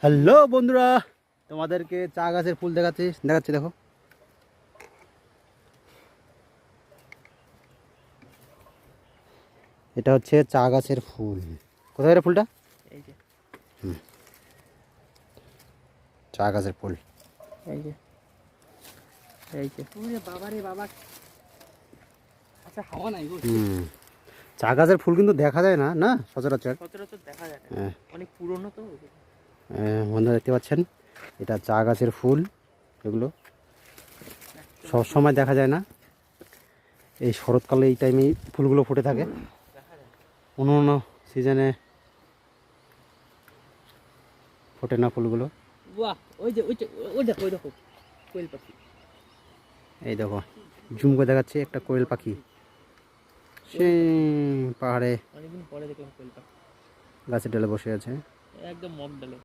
Hello বন্ধুরা, তোমাদেরকে চা গাছের ফুল দেখাচ্ছি দেখো। এটা হচ্ছে চা গাছের ফুল। কোথায় রে ফুলটা? এই যে চা গাছের ফুল। এই যে এই যে ওরে বাবা রে বাবা। আচ্ছা হাওয়া নাই গো। চা গাছের ফুল কিন্তু দেখা যায় না না সচরাচর। সচরাচর দেখা যায় না, হ্যাঁ অনেক পুরনো তো। বন্ধুরা দেখতে পাচ্ছেন, এটা চা গাছের ফুল। এগুলো সব সময় দেখা যায় না, এই শরৎকালে এই টাইমে ফুলগুলো ফুটে থাকে। অন্য অন্য সিজনে ফোটে না ফুলগুলো। বাহ, ওই যে ওই দেখো কোয়েল পাখি। এই দেখো জুম করে দেখাচ্ছে একটা কোয়েল পাখি, সেই পাহাড়ে অনেকদিন পরে দেখলাম কোয়েল পাখি গাছের ডালে বসে আছে। একদম মগ ডালে।